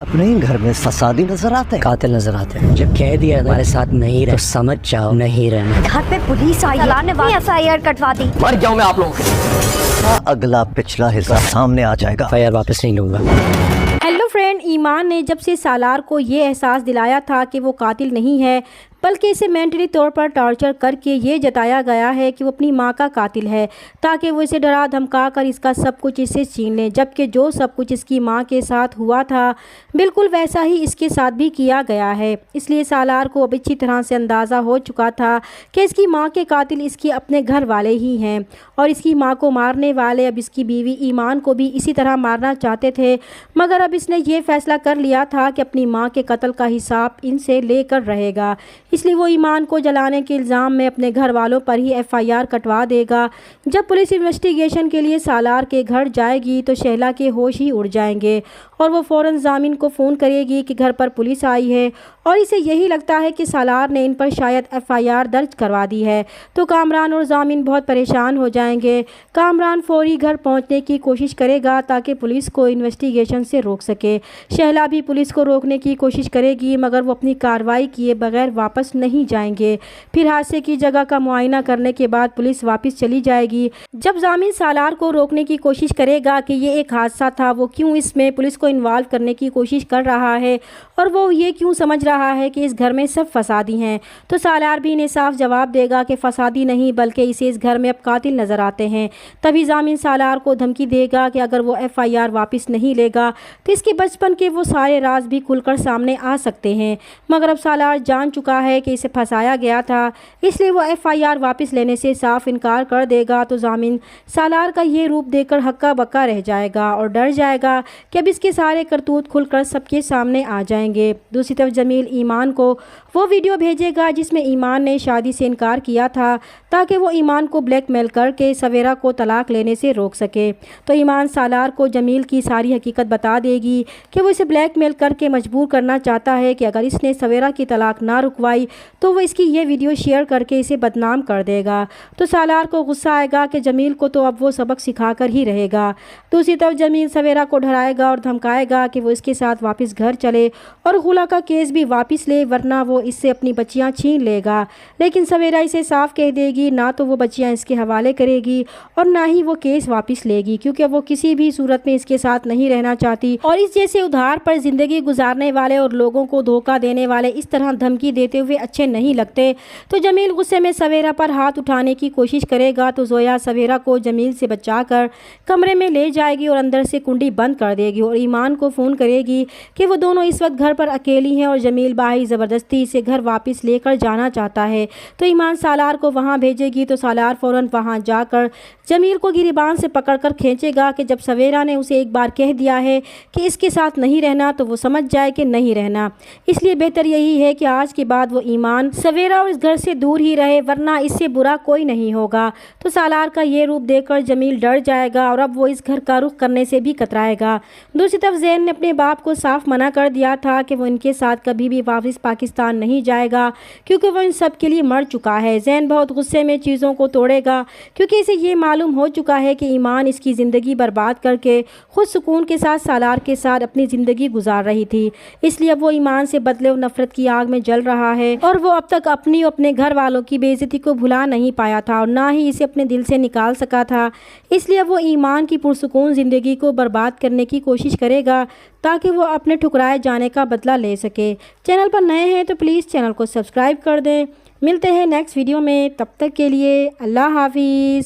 अपने ही घर में फसादी नजर आते हैं, कातिल नजर आते हैं। जब कह दिया हमारे साथ नहीं रहे तो समझ जाओ नहीं रहना। घर पे पुलिस आई है, FIR कटवा दी। मर जाऊं मैं आप लोगों के। अगला पिछला हिस्सा सामने आ जाएगा। FIR वापस नहीं लूंगा। हेलो फ्रेंड, ईमान ने जब से सालार को ये एहसास दिलाया था कि वो कातिल नहीं है बल्कि इसे मेंटली तौर पर टॉर्चर करके ये जताया गया है कि वो अपनी माँ का कातिल है, ताकि वो इसे डरा धमका कर इसका सब कुछ इसे छीन ले। जबकि जो सब कुछ इसकी माँ के साथ हुआ था बिल्कुल वैसा ही इसके साथ भी किया गया है। इसलिए सालार को अब अच्छी तरह से अंदाज़ा हो चुका था कि इसकी माँ के कातिल इसके अपने घर वाले ही हैं और इसकी माँ को मारने वाले अब इसकी बीवी ईमान को भी इसी तरह मारना चाहते थे। मगर अब इसने ये फैसला कर लिया था कि अपनी माँ के कत्ल का हिसाब इनसे लेकर रहेगा, इसलिए वो ईमान को जलाने के इल्ज़ाम में अपने घर वालों पर ही FIR कटवा देगा। जब पुलिस इन्वेस्टिगेशन के लिए सालार के घर जाएगी तो शहला के होश ही उड़ जाएंगे और वो फ़ौरन ज़ामिन को फ़ोन करेगी कि घर पर पुलिस आई है और इसे यही लगता है कि सालार ने इन पर शायद FIR दर्ज करवा दी है। तो कामरान और ज़ामिन बहुत परेशान हो जाएंगे। कामरान फौरी घर पहुंचने की कोशिश करेगा ताकि पुलिस को इन्वेस्टिगेशन से रोक सके। शहला भी पुलिस को रोकने की कोशिश करेगी मगर वो अपनी कार्रवाई किए बगैर वापस नहीं जाएंगे। फिर हादसे की जगह का मुआयना करने के बाद पुलिस वापस चली जाएगी। जब ज़ामिन सालार को रोकने की कोशिश करेगा कि ये एक हादसा था, वो क्यों इसमें पुलिस को इन्वॉल्व करने की कोशिश कर रहा है और वो ये क्यों समझ रहा है कि इस घर में सब फसादी हैं, तो सालार भी इन्हें साफ जवाब देगा कि फसादी नहीं बल्कि इसे इस घर में अब कातिल नज़र आते हैं। तभी ज़ामिन सालार को धमकी देगा कि अगर वो FIR वापस नहीं लेगा तो इसके बचपन के वो सारे राज भी खुलकर सामने आ सकते हैं। मगर अब सालार जान चुका है कि इसे फंसाया गया था, इसलिए वो FIR वापस लेने से साफ इनकार कर देगा। तो ज़ामिन सालार का ये रूप देखकर हक्का बक्का रह जाएगा और डर जाएगा कि अब इसके सारे करतूत खुलकर सबके सामने आ जाएंगे। दूसरी तरफ जमील ईमान को वो वीडियो भेजेगा जिसमें ईमान ने शादी से इनकार किया था ताकि वो ईमान को ब्लैकमेल करके सवेरा को तलाक लेने से रोक सके। तो ईमान सालार को जमील की सारी हकीकत बता देगी कि वो इसे ब्लैकमेल करके मजबूर करना चाहता है कि अगर इसने सवेरा की तलाक ना रुकवाई तो वो इसकी ये वीडियो शेयर करके इसे बदनाम कर देगा। तो सालार को गुस्सा आएगा कि जमील को तो अब वो सबक सिखाकर ही रहेगा। दूसरी तरफ जमील सवेरा को डराएगा और धमकाएगा कि वो इसके साथ वापस घर चले और गुला का केस भी वापस ले, वरना वो इससे अपनी बच्चियां छीन लेगा। लेकिन सवेरा इसे साफ कह देगी ना तो वो बच्चियां इसके हवाले करेगी और ना ही वो केस वापस लेगी, क्योंकि वो किसी भी सूरत में इसके साथ नहीं रहना चाहती और इस जैसे उधार पर ज़िंदगी गुजारने वाले और लोगों को धोखा देने वाले इस तरह धमकी देते हुए अच्छे नहीं लगते। तो जमील गुस्से में सवेरा पर हाथ उठाने की कोशिश करेगा तो जोया सवेरा को जमील से बचाकर कमरे में ले जाएगी और अंदर से कुंडी बंद कर देगी और ईमान को फ़ोन करेगी कि वो दोनों इस वक्त घर पर अकेली हैं और जमील भाई ज़बरदस्ती इसे घर वापस लेकर जाना चाहता है। तो ईमान सालार को वहाँ भेजेगी तो सालार फ़ौरन वहाँ जाकर जमील को गिरिबान से पकड़कर खींचेगा कि जब सवेरा ने उसे एक बार कह दिया है कि इसके साथ नहीं रहना तो वो समझ जाए कि नहीं रहना। इसलिए बेहतर यही है कि आज के बाद वो ईमान सवेरा और इस घर से दूर ही रहे, वरना इससे बुरा कोई नहीं होगा। तो सालार का ये रूप देखकर जमील डर जाएगा और अब वो इस घर का रुख करने से भी कतराएगा। दूसरी तरफ जैन ने अपने बाप को साफ मना कर दिया था कि वो इनके साथ कभी भी वापस पाकिस्तान नहीं जाएगा, क्योंकि वो इन सब के लिए मर चुका है। जैन बहुत गुस्से में चीज़ों को तोड़ेगा क्योंकि इसे ये मालूम हो चुका है कि ईमान इसकी ज़िंदगी बर्बाद करके खुद सुकून के साथ सालार के साथ अपनी ज़िंदगी गुजार रही थी। इसलिए अब वो ईमान से बदले और नफरत की आग में जल रहा है और वो अब तक अपनी और अपने घर वालों की बेइज्जती को भुला नहीं पाया था और ना ही इसे अपने दिल से निकाल सका था। इसलिए वो ईमान की पुरसुकून ज़िंदगी को बर्बाद करने की कोशिश करेगा ताकि वो अपने ठुकराए जाने का बदला ले सके। चैनल पर नए हैं तो प्लीज़ चैनल को सब्सक्राइब कर दें। मिलते हैं नेक्स्ट वीडियो में, तब तक के लिए अल्लाह हाफिज़।